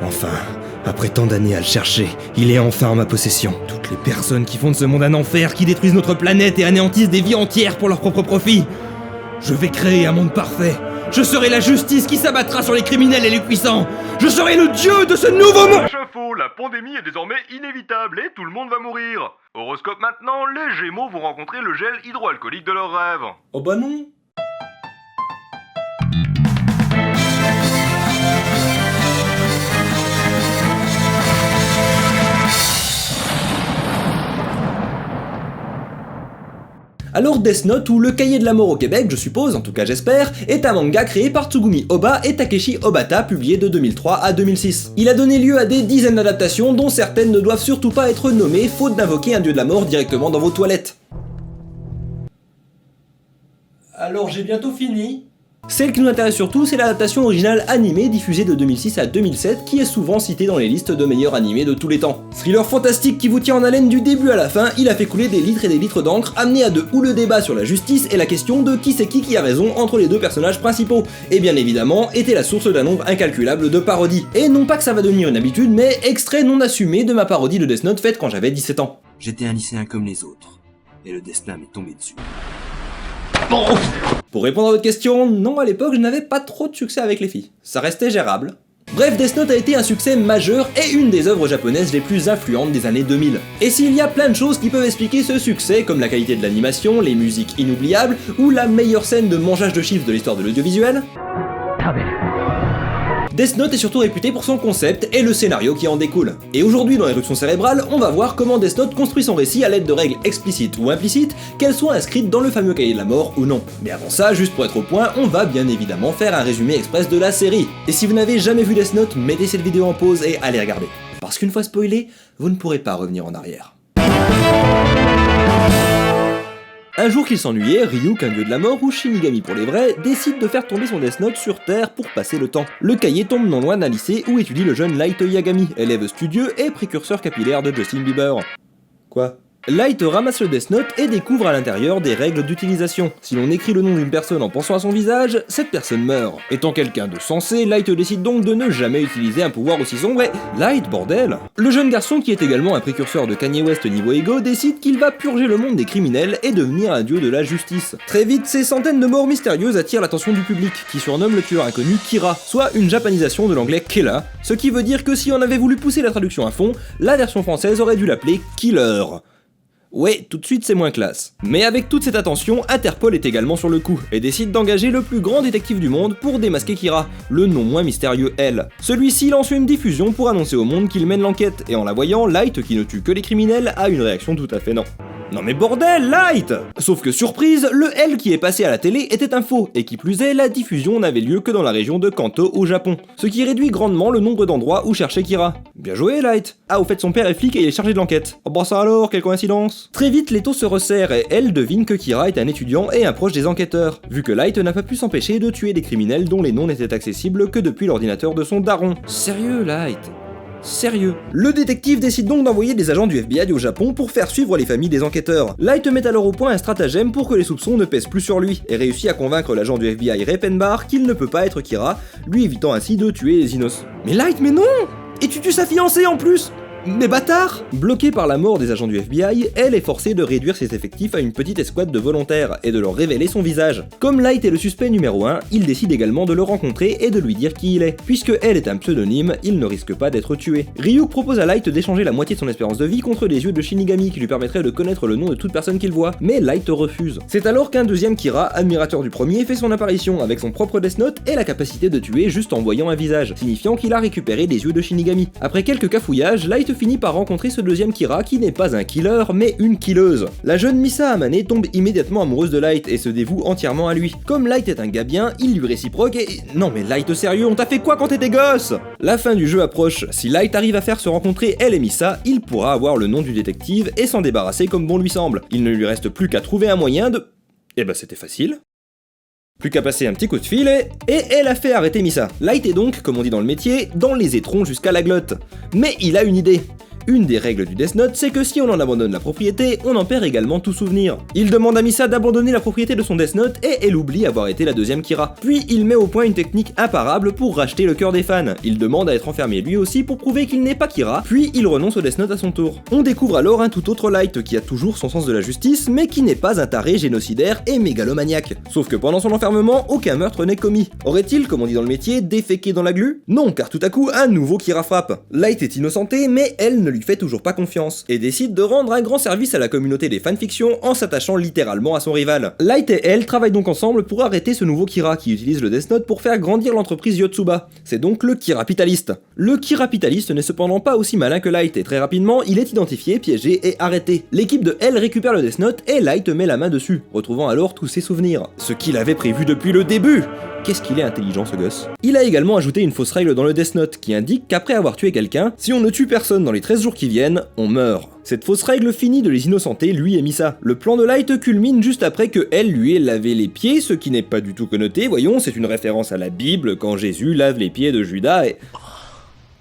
Enfin, après tant d'années à le chercher, il est enfin en ma possession. Toutes les personnes qui font de ce monde un enfer, qui détruisent notre planète et anéantissent des vies entières pour leur propre profit. Je vais créer un monde parfait. Je serai la justice qui s'abattra sur les criminels et les puissants. Je serai le dieu de ce nouveau monde. Échafaud, la pandémie est désormais inévitable et tout le monde va mourir. Horoscope maintenant, les Gémeaux vont rencontrer le gel hydroalcoolique de leurs rêves. Oh bah non. Alors Death Note, ou le cahier de la mort au Québec, je suppose, en tout cas j'espère, est un manga créé par Tsugumi Ohba et Takeshi Obata, publié de 2003 à 2006. Il a donné lieu à des dizaines d'adaptations, dont certaines ne doivent surtout pas être nommées, faute d'invoquer un dieu de la mort directement dans vos toilettes. Alors j'ai bientôt fini. Celle qui nous intéresse surtout, c'est l'adaptation originale animée diffusée de 2006 à 2007, qui est souvent citée dans les listes de meilleurs animés de tous les temps. Thriller fantastique qui vous tient en haleine du début à la fin, il a fait couler des litres et des litres d'encre, amené à de houleux débats sur la justice et la question de qui c'est qui a raison entre les deux personnages principaux, et bien évidemment était la source d'un nombre incalculable de parodies. Et non pas que ça va devenir une habitude, mais extrait non assumé de ma parodie de Death Note faite quand j'avais 17 ans. J'étais un lycéen comme les autres, et le destin m'est tombé dessus. Pour répondre à votre question, non, à l'époque je n'avais pas trop de succès avec les filles. Ça restait gérable. Bref, Death Note a été un succès majeur et une des œuvres japonaises les plus influentes des années 2000. Et s'il y a plein de choses qui peuvent expliquer ce succès, comme la qualité de l'animation, les musiques inoubliables, ou la meilleure scène de mangeage de chiffres de l'histoire de l'audiovisuel, Death Note est surtout réputé pour son concept et le scénario qui en découle. Et aujourd'hui dans Éruption Cérébrale, on va voir comment Death Note construit son récit à l'aide de règles explicites ou implicites, qu'elles soient inscrites dans le fameux cahier de la mort ou non. Mais avant ça, juste pour être au point, on va bien évidemment faire un résumé express de la série. Et si vous n'avez jamais vu Death Note, mettez cette vidéo en pause et allez regarder. Parce qu'une fois spoilé, vous ne pourrez pas revenir en arrière. Un jour qu'il s'ennuyait, Ryuk, un dieu de la mort, ou Shinigami pour les vrais, décide de faire tomber son Death Note sur Terre pour passer le temps. Le cahier tombe non loin d'un lycée où étudie le jeune Light Yagami, élève studieux et précurseur capillaire de Justin Bieber. Quoi ? Light ramasse le Death Note et découvre à l'intérieur des règles d'utilisation. Si l'on écrit le nom d'une personne en pensant à son visage, cette personne meurt. Étant quelqu'un de sensé, Light décide donc de ne jamais utiliser un pouvoir aussi sombre et... Light, bordel! Le jeune garçon, qui est également un précurseur de Kanye West niveau ego, décide qu'il va purger le monde des criminels et devenir un dieu de la justice. Très vite, ces centaines de morts mystérieuses attirent l'attention du public, qui surnomme le tueur inconnu Kira, soit une japanisation de l'anglais Killa, ce qui veut dire que si on avait voulu pousser la traduction à fond, la version française aurait dû l'appeler Killer. Ouais, tout de suite c'est moins classe. Mais avec toute cette attention, Interpol est également sur le coup, et décide d'engager le plus grand détective du monde pour démasquer Kira, le non moins mystérieux L. Celui-ci lance une diffusion pour annoncer au monde qu'il mène l'enquête, et en la voyant, Light, qui ne tue que les criminels, a une réaction tout à fait non. Non mais bordel, Light! Sauf que surprise, le L qui est passé à la télé était un faux, et qui plus est, la diffusion n'avait lieu que dans la région de Kanto au Japon, ce qui réduit grandement le nombre d'endroits où chercher Kira. Bien joué, Light! Ah, au fait, son père est flic et il est chargé de l'enquête. Oh bah ça alors, quelle coïncidence! Très vite, l'étau se resserre et elle devine que Kira est un étudiant et un proche des enquêteurs, vu que Light n'a pas pu s'empêcher de tuer des criminels dont les noms n'étaient accessibles que depuis l'ordinateur de son daron. Sérieux, Light? Sérieux. Le détective décide donc d'envoyer des agents du FBI au Japon pour faire suivre les familles des enquêteurs. Light met alors au point un stratagème pour que les soupçons ne pèsent plus sur lui, et réussit à convaincre l'agent du FBI Repenbar qu'il ne peut pas être Kira, lui évitant ainsi de tuer les innocents. Mais Light, mais non! Et tu tues sa fiancée en plus! Mais bâtard! Bloquée par la mort des agents du FBI, elle est forcée de réduire ses effectifs à une petite escouade de volontaires et de leur révéler son visage. Comme Light est le suspect numéro 1, il décide également de le rencontrer et de lui dire qui il est. Puisque elle est un pseudonyme, il ne risque pas d'être tué. Ryuk propose à Light d'échanger la moitié de son espérance de vie contre les yeux de Shinigami qui lui permettraient de connaître le nom de toute personne qu'il voit, mais Light refuse. C'est alors qu'un deuxième Kira, admirateur du premier, fait son apparition avec son propre Death Note et la capacité de tuer juste en voyant un visage, signifiant qu'il a récupéré les yeux de Shinigami. Après quelques cafouillages, Light finit par rencontrer ce deuxième Kira qui n'est pas un killer mais une killeuse. La jeune Misa Amane tombe immédiatement amoureuse de Light et se dévoue entièrement à lui. Comme Light est un gars bien, il lui réciproque et... Non mais Light sérieux, on t'a fait quoi quand t'étais gosse? La fin du jeu approche, si Light arrive à faire se rencontrer elle et Misa, il pourra avoir le nom du détective et s'en débarrasser comme bon lui semble. Il ne lui reste plus qu'à trouver un moyen de... Eh ben c'était facile. Plus qu'à passer un petit coup de fil et elle a fait arrêter Misa. Light est donc, comme on dit dans le métier, dans les étrons jusqu'à la glotte. Mais il a une idée. Une des règles du Death Note, c'est que si on en abandonne la propriété, on en perd également tout souvenir. Il demande à Misa d'abandonner la propriété de son Death Note et elle oublie avoir été la deuxième Kira. Puis il met au point une technique imparable pour racheter le cœur des fans. Il demande à être enfermé lui aussi pour prouver qu'il n'est pas Kira, puis il renonce au Death Note à son tour. On découvre alors un tout autre Light qui a toujours son sens de la justice, mais qui n'est pas un taré génocidaire et mégalomaniaque. Sauf que pendant son enfermement, aucun meurtre n'est commis. Aurait-il, comme on dit dans le métier, déféqué dans la glu? Non, car tout à coup, un nouveau Kira frappe. Light est innocenté, mais elle ne lui fait toujours pas confiance, et décide de rendre un grand service à la communauté des fanfictions en s'attachant littéralement à son rival. Light et elle travaillent donc ensemble pour arrêter ce nouveau Kira qui utilise le Death Note pour faire grandir l'entreprise Yotsuba. C'est donc le Kirapitaliste. Le Kirapitaliste n'est cependant pas aussi malin que Light, et très rapidement, il est identifié, piégé et arrêté. L'équipe de L récupère le Death Note et Light met la main dessus, retrouvant alors tous ses souvenirs. Ce qu'il avait prévu depuis le début! Qu'est-ce qu'il est intelligent ce gosse. Il a également ajouté une fausse règle dans le Death Note qui indique qu'après avoir tué quelqu'un, si on ne tue personne dans les 13 jours qui viennent, on meurt. Cette fausse règle finit de les innocenter, lui et Misa. Le plan de Light culmine juste après que elle lui ait lavé les pieds, ce qui n'est pas du tout connoté, voyons, c'est une référence à la Bible quand Jésus lave les pieds de Judas et...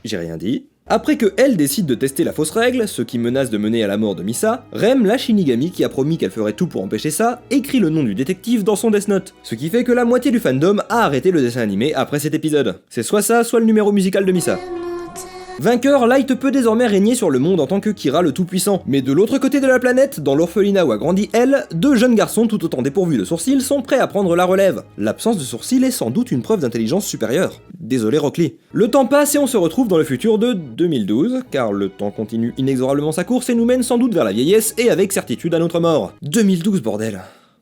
J'ai rien dit. Après que elle décide de tester la fausse règle, ce qui menace de mener à la mort de Misa, Rem, la Shinigami qui a promis qu'elle ferait tout pour empêcher ça, écrit le nom du détective dans son Death Note. Ce qui fait que la moitié du fandom a arrêté le dessin animé après cet épisode. C'est soit ça, soit le numéro musical de Misa. Vainqueur, Light peut désormais régner sur le monde en tant que Kira le Tout-Puissant. Mais de l'autre côté de la planète, dans l'orphelinat où a grandi elle, deux jeunes garçons tout autant dépourvus de sourcils sont prêts à prendre la relève. L'absence de sourcils est sans doute une preuve d'intelligence supérieure. Désolé Rock Lee. Le temps passe et on se retrouve dans le futur de 2012, car le temps continue inexorablement sa course et nous mène sans doute vers la vieillesse et avec certitude à notre mort. 2012 bordel.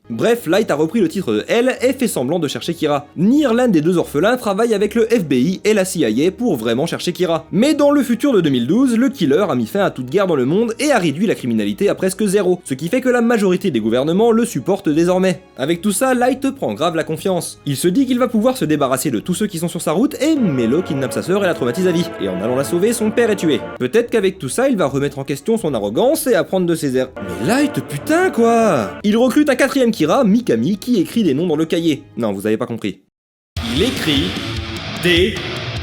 Bref, Light a repris le titre de L et fait semblant de chercher Kira. Nier, l'un des deux orphelins, travaille avec le FBI et la CIA pour vraiment chercher Kira. Mais dans le futur de 2012, le killer a mis fin à toute guerre dans le monde et a réduit la criminalité à presque zéro, ce qui fait que la majorité des gouvernements le supportent désormais. Avec tout ça, Light prend grave la confiance. Il se dit qu'il va pouvoir se débarrasser de tous ceux qui sont sur sa route et Melo kidnappe sa sœur et la traumatise à vie. Et en allant la sauver, son père est tué. Peut-être qu'avec tout ça, il va remettre en question son arrogance et apprendre de ses erreurs. Mais Light, putain quoi! Il recrute un quatrième Kira, Mikami, qui écrit des noms dans le cahier. Non, vous avez pas compris. Il écrit des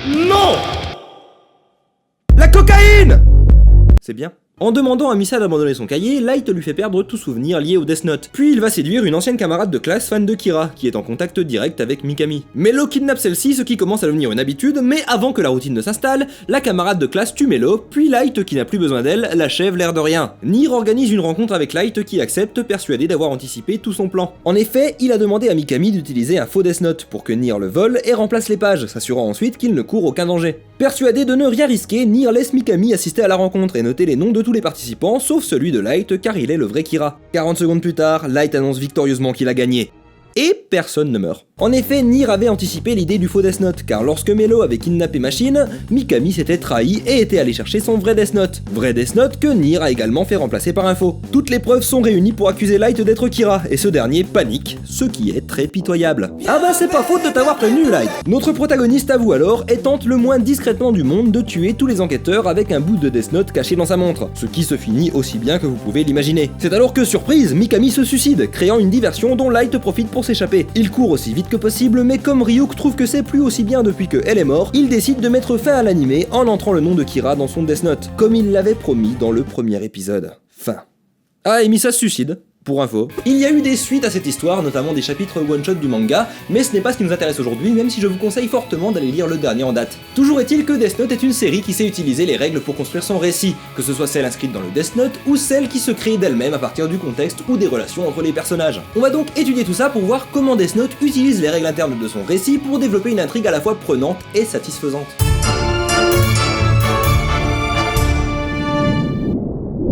noms! La cocaïne! C'est bien. En demandant à Misa d'abandonner son cahier, Light lui fait perdre tout souvenir lié au Death Note. Puis il va séduire une ancienne camarade de classe fan de Kira, qui est en contact direct avec Mikami. Melo kidnappe celle-ci, ce qui commence à devenir une habitude, mais avant que la routine ne s'installe, la camarade de classe tue Melo, puis Light, qui n'a plus besoin d'elle, l'achève l'air de rien. Nier organise une rencontre avec Light qui accepte, persuadé d'avoir anticipé tout son plan. En effet, il a demandé à Mikami d'utiliser un faux Death Note pour que Nier le vole et remplace les pages, s'assurant ensuite qu'il ne court aucun danger. Persuadé de ne rien risquer, Nier laisse Mikami assister à la rencontre et noter les noms de tous les participants, sauf celui de Light car il est le vrai Kira. 40 secondes plus tard, Light annonce victorieusement qu'il a gagné. Et personne ne meurt. En effet, Nier avait anticipé l'idée du faux Death Note, car lorsque Melo avait kidnappé Machine, Mikami s'était trahi et était allé chercher son vrai Death Note. Vrai Death Note que Nier a également fait remplacer par un faux. Toutes les preuves sont réunies pour accuser Light d'être Kira, et ce dernier panique, ce qui est très pitoyable. Ah bah c'est pas faute de t'avoir prévenu, Light. Notre protagoniste avoue alors et tente le moins discrètement du monde de tuer tous les enquêteurs avec un bout de Death Note caché dans sa montre, ce qui se finit aussi bien que vous pouvez l'imaginer. C'est alors que, surprise, Mikami se suicide, créant une diversion dont Light profite pour s'échapper. Il court aussi vite que possible, mais comme Ryuk trouve que c'est plus aussi bien depuis que elle est mort, il décide de mettre fin à l'animé en entrant le nom de Kira dans son Death Note, comme il l'avait promis dans le premier épisode. Fin. Ah, et Misa se suicide. Pour info. Il y a eu des suites à cette histoire, notamment des chapitres one-shot du manga, mais ce n'est pas ce qui nous intéresse aujourd'hui, même si je vous conseille fortement d'aller lire le dernier en date. Toujours est-il que Death Note est une série qui sait utiliser les règles pour construire son récit, que ce soit celle inscrite dans le Death Note, ou celle qui se crée d'elle-même à partir du contexte ou des relations entre les personnages. On va donc étudier tout ça pour voir comment Death Note utilise les règles internes de son récit pour développer une intrigue à la fois prenante et satisfaisante.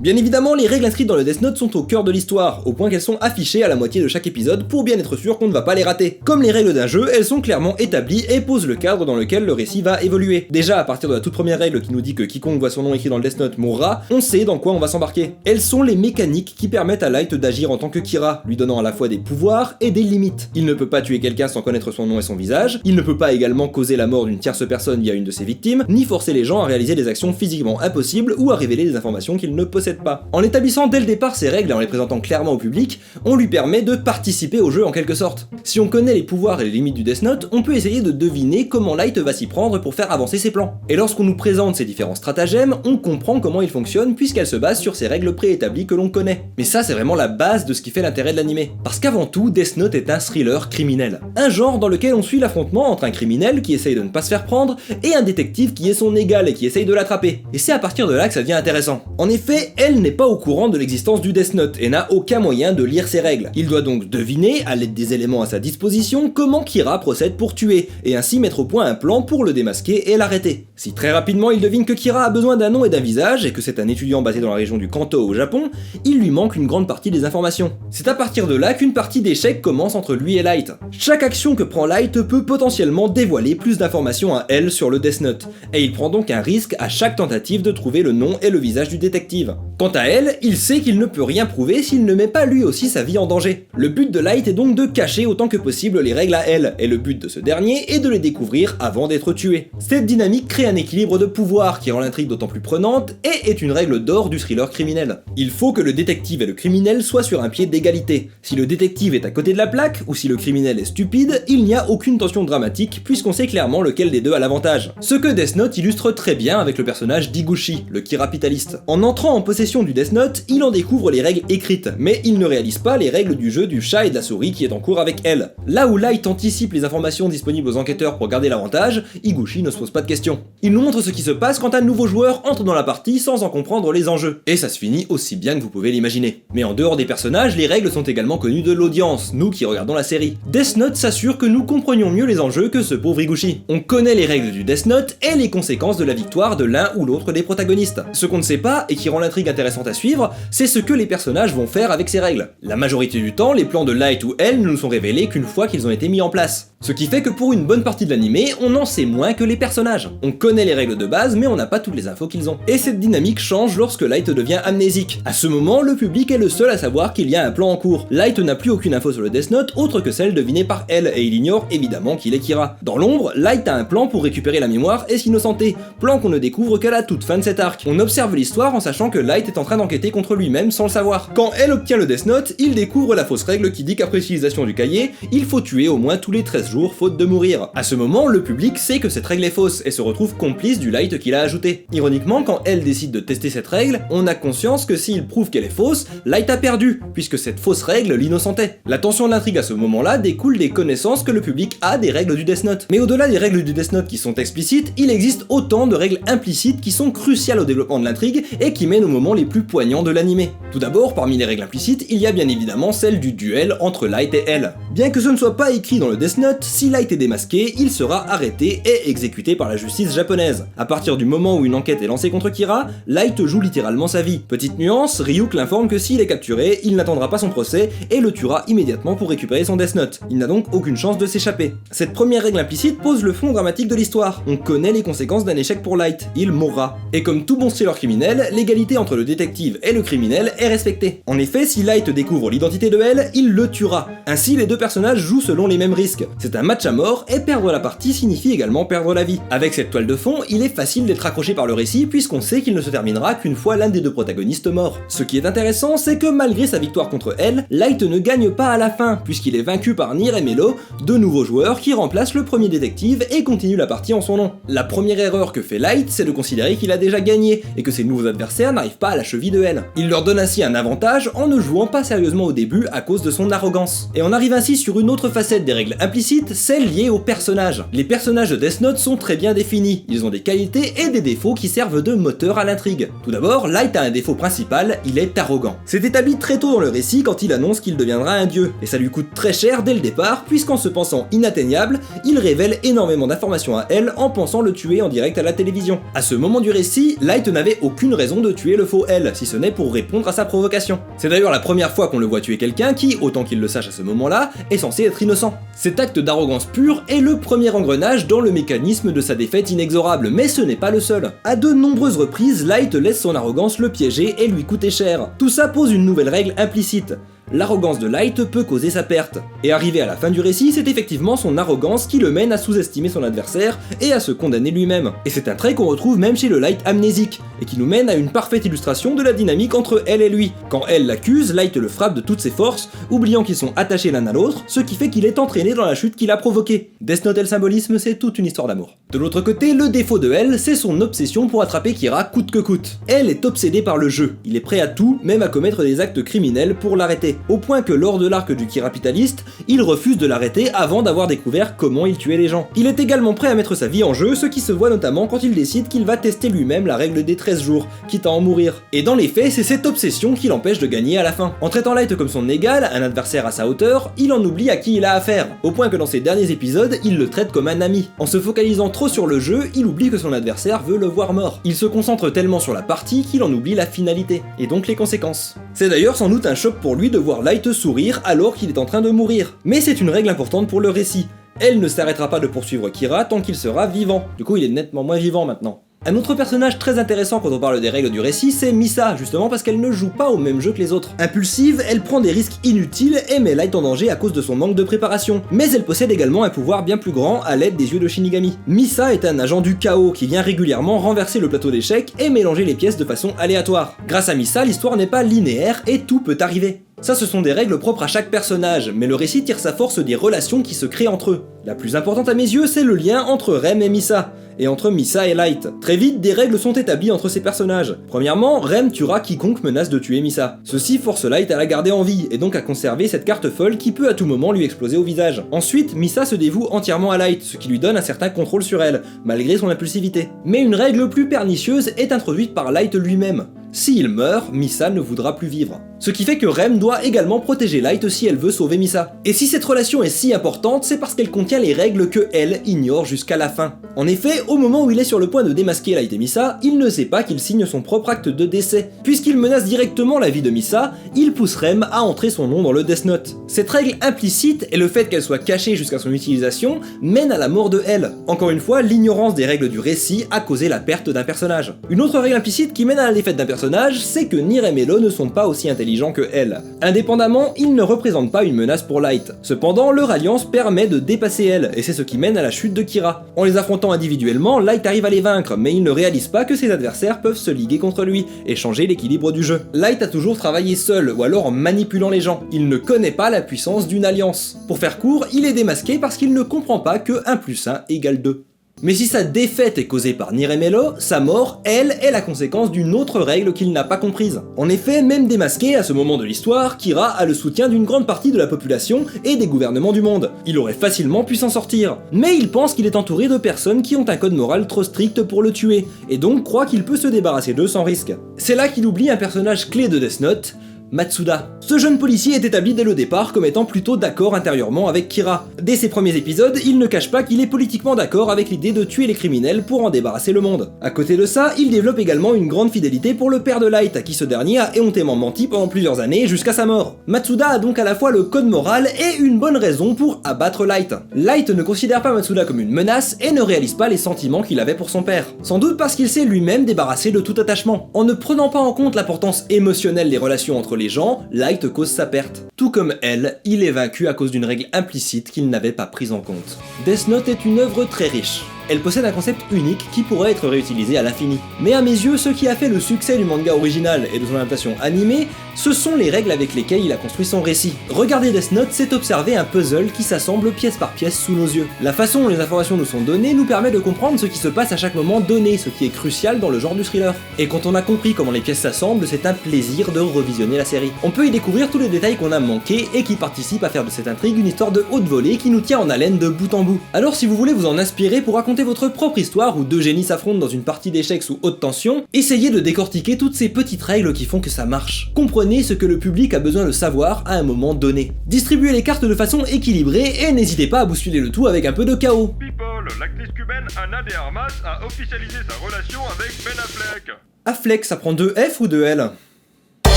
Bien évidemment, les règles inscrites dans le Death Note sont au cœur de l'histoire, au point qu'elles sont affichées à la moitié de chaque épisode pour bien être sûr qu'on ne va pas les rater. Comme les règles d'un jeu, elles sont clairement établies et posent le cadre dans lequel le récit va évoluer. Déjà, à partir de la toute première règle qui nous dit que quiconque voit son nom écrit dans le Death Note mourra, on sait dans quoi on va s'embarquer. Elles sont les mécaniques qui permettent à Light d'agir en tant que Kira, lui donnant à la fois des pouvoirs et des limites. Il ne peut pas tuer quelqu'un sans connaître son nom et son visage, il ne peut pas également causer la mort d'une tierce personne via une de ses victimes, ni forcer les gens à réaliser des actions physiquement impossibles ou à révéler des informations qu'ils ne possèdent n'accède pas. En établissant dès le départ ces règles et en les présentant clairement au public, on lui permet de participer au jeu en quelque sorte. Si on connaît les pouvoirs et les limites du Death Note, on peut essayer de deviner comment Light va s'y prendre pour faire avancer ses plans. Et lorsqu'on nous présente ces différents stratagèmes, on comprend comment ils fonctionnent puisqu'elles se basent sur ces règles préétablies que l'on connaît. Mais ça c'est vraiment la base de ce qui fait l'intérêt de l'animé. Parce qu'avant tout, Death Note est un thriller criminel. Un genre dans lequel on suit l'affrontement entre un criminel qui essaye de ne pas se faire prendre et un détective qui est son égal et qui essaye de l'attraper. Et c'est à partir de là que ça devient intéressant. En effet, elle n'est pas au courant de l'existence du Death Note et n'a aucun moyen de lire ses règles. Il doit donc deviner, à l'aide des éléments à sa disposition, comment Kira procède pour tuer, et ainsi mettre au point un plan pour le démasquer et l'arrêter. Si très rapidement il devine que Kira a besoin d'un nom et d'un visage, et que c'est un étudiant basé dans la région du Kanto au Japon, il lui manque une grande partie des informations. C'est à partir de là qu'une partie d'échecs commence entre lui et Light. Chaque action que prend Light peut potentiellement dévoiler plus d'informations à elle sur le Death Note, et il prend donc un risque à chaque tentative de trouver le nom et le visage du détective. Quant à elle, il sait qu'il ne peut rien prouver s'il ne met pas lui aussi sa vie en danger. Le but de Light est donc de cacher autant que possible les règles à elle, et le but de ce dernier est de les découvrir avant d'être tué. Cette dynamique crée un équilibre de pouvoir qui rend l'intrigue d'autant plus prenante et est une règle d'or du thriller criminel. Il faut que le détective et le criminel soient sur un pied d'égalité. Si le détective est à côté de la plaque, ou si le criminel est stupide, il n'y a aucune tension dramatique puisqu'on sait clairement lequel des deux a l'avantage. Ce que Death Note illustre très bien avec le personnage d'Iguchi, le kirapitaliste. En entrant en possession du Death Note, il en découvre les règles écrites, mais il ne réalise pas les règles du jeu du chat et de la souris qui est en cours avec elle. Là où Light anticipe les informations disponibles aux enquêteurs pour garder l'avantage, Iguchi ne se pose pas de questions. Il nous montre ce qui se passe quand un nouveau joueur entre dans la partie sans en comprendre les enjeux. Et ça se finit aussi bien que vous pouvez l'imaginer. Mais en dehors des personnages, les règles sont également connues de l'audience, nous qui regardons la série. Death Note s'assure que nous comprenions mieux les enjeux que ce pauvre Iguchi. On connaît les règles du Death Note et les conséquences de la victoire de l'un ou l'autre des protagonistes. Ce qu'on ne sait pas, et qui rend l'intrigue intéressante à suivre, c'est ce que les personnages vont faire avec ces règles. La majorité du temps, les plans de Light ou elle ne nous sont révélés qu'une fois qu'ils ont été mis en place. Ce qui fait que pour une bonne partie de l'animé, on en sait moins que les personnages. On connaît les règles de base, mais on n'a pas toutes les infos qu'ils ont. Et cette dynamique change lorsque Light devient amnésique. À ce moment, le public est le seul à savoir qu'il y a un plan en cours. Light n'a plus aucune info sur le Death Note autre que celle devinée par elle, et il ignore évidemment qu'il est Kira. Dans l'ombre, Light a un plan pour récupérer la mémoire et s'innocenter, plan qu'on ne découvre qu'à la toute fin de cet arc. On observe l'histoire en sachant que Light est en train d'enquêter contre lui-même sans le savoir. Quand elle obtient le Death Note, il découvre la fausse règle qui dit qu'après utilisation du cahier, il faut tuer au moins tous les 13 jours faute de mourir. À ce moment, le public sait que cette règle est fausse et se retrouve complice du Light qu'il a ajouté. Ironiquement, quand elle décide de tester cette règle, on a conscience que s'il prouve qu'elle est fausse, Light a perdu, puisque cette fausse règle l'innocentait. La tension de l'intrigue à ce moment-là découle des connaissances que le public a des règles du Death Note. Mais au-delà des règles du Death Note qui sont explicites, il existe autant de règles implicites qui sont cruciales au développement de l'intrigue et qui mènent aux moments les plus poignants de l'animé. Tout d'abord, parmi les règles implicites, il y a bien évidemment celle du duel entre Light et elle. Bien que ce ne soit pas écrit dans le Death Note, si Light est démasqué, il sera arrêté et exécuté par la justice japonaise. À partir du moment où une enquête est lancée contre Kira, Light joue littéralement sa vie. Petite nuance, Ryuk l'informe que s'il est capturé, il n'attendra pas son procès et le tuera immédiatement pour récupérer son Death Note. Il n'a donc aucune chance de s'échapper. Cette première règle implicite pose le fond dramatique de l'histoire. On connaît les conséquences d'un échec pour Light, il mourra. Et comme tout bon thriller criminel, l'égalité entre le détective et le criminel est respectée. En effet, si Light découvre l'identité de elle, il le tuera. Ainsi, les deux personnages jouent selon les mêmes risques. C'est un match à mort et perdre la partie signifie également perdre la vie. Avec cette toile de fond, il est facile d'être accroché par le récit puisqu'on sait qu'il ne se terminera qu'une fois l'un des deux protagonistes mort. Ce qui est intéressant, c'est que malgré sa victoire contre elle, Light ne gagne pas à la fin puisqu'il est vaincu par Nier et Melo, deux nouveaux joueurs qui remplacent le premier détective et continuent la partie en son nom. La première erreur que fait Light, c'est de considérer qu'il a déjà gagné et que ses nouveaux adversaires n'arrivent pas à la cheville de elle. Il leur donne ainsi un avantage en ne jouant pas sérieusement au début à cause de son arrogance. Et on arrive ainsi sur une autre facette des règles implicites, celle liée aux personnages. Les personnages de Death Note sont très bien définis, ils ont des qualités et des défauts qui servent de moteur à l'intrigue. Tout d'abord, Light a un défaut principal, il est arrogant. C'est établi très tôt dans le récit quand il annonce qu'il deviendra un dieu, et ça lui coûte très cher dès le départ puisqu'en se pensant inatteignable, il révèle énormément d'informations à elle en pensant le tuer en direct à la télévision. À ce moment du récit, Light n'avait aucune raison de tuer le faux elle, si ce n'est pour répondre à sa provocation. C'est d'ailleurs la première fois qu'on le voit tuer quelqu'un qui, autant qu'il le sache à ce moment-là, est censé être innocent. Cet acte d'arrogance pure est le premier engrenage dans le mécanisme de sa défaite inexorable, mais ce n'est pas le seul. À de nombreuses reprises, Light laisse son arrogance le piéger et lui coûter cher. Tout ça pose une nouvelle règle implicite. L'arrogance de Light peut causer sa perte. Et arrivé à la fin du récit, c'est effectivement son arrogance qui le mène à sous-estimer son adversaire et à se condamner lui-même. Et c'est un trait qu'on retrouve même chez le Light amnésique, et qui nous mène à une parfaite illustration de la dynamique entre elle et lui. Quand elle l'accuse, Light le frappe de toutes ses forces, oubliant qu'ils sont attachés l'un à l'autre, ce qui fait qu'il est entraîné dans la chute qu'il a provoquée. Death Note et le symbolisme, c'est toute une histoire d'amour. De l'autre côté, le défaut de elle, c'est son obsession pour attraper Kira coûte que coûte. Elle est obsédée par le jeu, il est prêt à tout, même à commettre des actes criminels pour l'arrêter, au point que lors de l'arc du Kirapitaliste, il refuse de l'arrêter avant d'avoir découvert comment il tuait les gens. Il est également prêt à mettre sa vie en jeu, ce qui se voit notamment quand il décide qu'il va tester lui-même la règle des 13 jours, quitte à en mourir. Et dans les faits, c'est cette obsession qui l'empêche de gagner à la fin. En traitant Light comme son égal, un adversaire à sa hauteur, il en oublie à qui il a affaire, au point que dans ses derniers épisodes, il le traite comme un ami. En se focalisant trop sur le jeu, il oublie que son adversaire veut le voir mort. Il se concentre tellement sur la partie qu'il en oublie la finalité, et donc les conséquences. C'est d'ailleurs sans doute un choc pour lui de voir Light sourire alors qu'il est en train de mourir. Mais c'est une règle importante pour le récit. Elle ne s'arrêtera pas de poursuivre Kira tant qu'il sera vivant. Du coup, il est nettement moins vivant maintenant. Un autre personnage très intéressant quand on parle des règles du récit, c'est Misa, justement parce qu'elle ne joue pas au même jeu que les autres. Impulsive, elle prend des risques inutiles et met Light en danger à cause de son manque de préparation. Mais elle possède également un pouvoir bien plus grand à l'aide des yeux de Shinigami. Misa est un agent du chaos qui vient régulièrement renverser le plateau d'échecs et mélanger les pièces de façon aléatoire. Grâce à Misa, l'histoire n'est pas linéaire et tout peut arriver. Ça, ce sont des règles propres à chaque personnage, mais le récit tire sa force des relations qui se créent entre eux. La plus importante à mes yeux, c'est le lien entre Rem et Misa, et entre Misa et Light. Très vite, des règles sont établies entre ces personnages. Premièrement, Rem tuera quiconque menace de tuer Misa. Ceci force Light à la garder en vie, et donc à conserver cette carte folle qui peut à tout moment lui exploser au visage. Ensuite, Misa se dévoue entièrement à Light, ce qui lui donne un certain contrôle sur elle, malgré son impulsivité. Mais une règle plus pernicieuse est introduite par Light lui-même. S'il meurt, Misa ne voudra plus vivre. Ce qui fait que Rem doit également protéger Light si elle veut sauver Misa. Et si cette relation est si importante, c'est parce qu'elle contient les règles que elle ignore jusqu'à la fin. En effet, au moment où il est sur le point de démasquer Light et Misa, il ne sait pas qu'il signe son propre acte de décès. Puisqu'il menace directement la vie de Misa, il pousse Rem à entrer son nom dans le Death Note. Cette règle implicite et le fait qu'elle soit cachée jusqu'à son utilisation mène à la mort de elle. Encore une fois, l'ignorance des règles du récit a causé la perte d'un personnage. Une autre règle implicite qui mène à la défaite d'un personnage, c'est que ni Rem et Lo ne sont pas aussi intelligents que elle. Indépendamment, ils ne représentent pas une menace pour Light. Cependant, leur alliance permet de dépasser elle, et c'est ce qui mène à la chute de Kira. En les affrontant individuellement, Light arrive à les vaincre, mais il ne réalise pas que ses adversaires peuvent se liguer contre lui, et changer l'équilibre du jeu. Light a toujours travaillé seul, ou alors en manipulant les gens. Il ne connaît pas la puissance d'une alliance. Pour faire court, il est démasqué parce qu'il ne comprend pas que 1 + 1 = 2. Mais si sa défaite est causée par Nirem et Lo, sa mort, elle, est la conséquence d'une autre règle qu'il n'a pas comprise. En effet, même démasqué à ce moment de l'histoire, Kira a le soutien d'une grande partie de la population et des gouvernements du monde. Il aurait facilement pu s'en sortir. Mais il pense qu'il est entouré de personnes qui ont un code moral trop strict pour le tuer, et donc croit qu'il peut se débarrasser d'eux sans risque. C'est là qu'il oublie un personnage clé de Death Note, Matsuda. Ce jeune policier est établi dès le départ comme étant plutôt d'accord intérieurement avec Kira. Dès ses premiers épisodes, il ne cache pas qu'il est politiquement d'accord avec l'idée de tuer les criminels pour en débarrasser le monde. À côté de ça, il développe également une grande fidélité pour le père de Light, à qui ce dernier a éhontément menti pendant plusieurs années jusqu'à sa mort. Matsuda a donc à la fois le code moral et une bonne raison pour abattre Light. Light ne considère pas Matsuda comme une menace et ne réalise pas les sentiments qu'il avait pour son père. Sans doute parce qu'il s'est lui-même débarrassé de tout attachement. En ne prenant pas en compte l'importance émotionnelle des relations entre les gens, Light cause sa perte. Tout comme elle, il est vaincu à cause d'une règle implicite qu'il n'avait pas prise en compte. Death Note est une œuvre très riche. Elle possède un concept unique qui pourrait être réutilisé à l'infini. Mais à mes yeux, ce qui a fait le succès du manga original et de son adaptation animée, ce sont les règles avec lesquelles il a construit son récit. Regarder Death Note, c'est observer un puzzle qui s'assemble pièce par pièce sous nos yeux. La façon dont les informations nous sont données nous permet de comprendre ce qui se passe à chaque moment donné, ce qui est crucial dans le genre du thriller. Et quand on a compris comment les pièces s'assemblent, c'est un plaisir de revisionner la série. On peut y découvrir tous les détails qu'on a manqués et qui participent à faire de cette intrigue une histoire de haute volée qui nous tient en haleine de bout en bout. Alors si vous voulez vous en inspirer pour raconter votre propre histoire où deux génies s'affrontent dans une partie d'échecs sous haute tension, essayez de décortiquer toutes ces petites règles qui font que ça marche. Comprenez ce que le public a besoin de savoir à un moment donné. Distribuez les cartes de façon équilibrée et n'hésitez pas à bousculer le tout avec un peu de chaos. People, l'actrice cubaine Ana de Armas a officialisé sa relation avec Ben Affleck. Affleck, ça prend 2 F ou 2 L?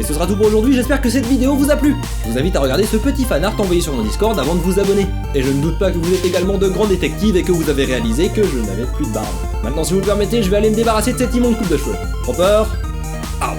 Et ce sera tout pour aujourd'hui, j'espère que cette vidéo vous a plu. Je vous invite à regarder ce petit fanart envoyé sur mon Discord avant de vous abonner. Et je ne doute pas que vous êtes également de grands détectives et que vous avez réalisé que je n'avais plus de barbe. Maintenant, si vous le permettez, je vais aller me débarrasser de cette immonde coupe de cheveux. Hopper, out.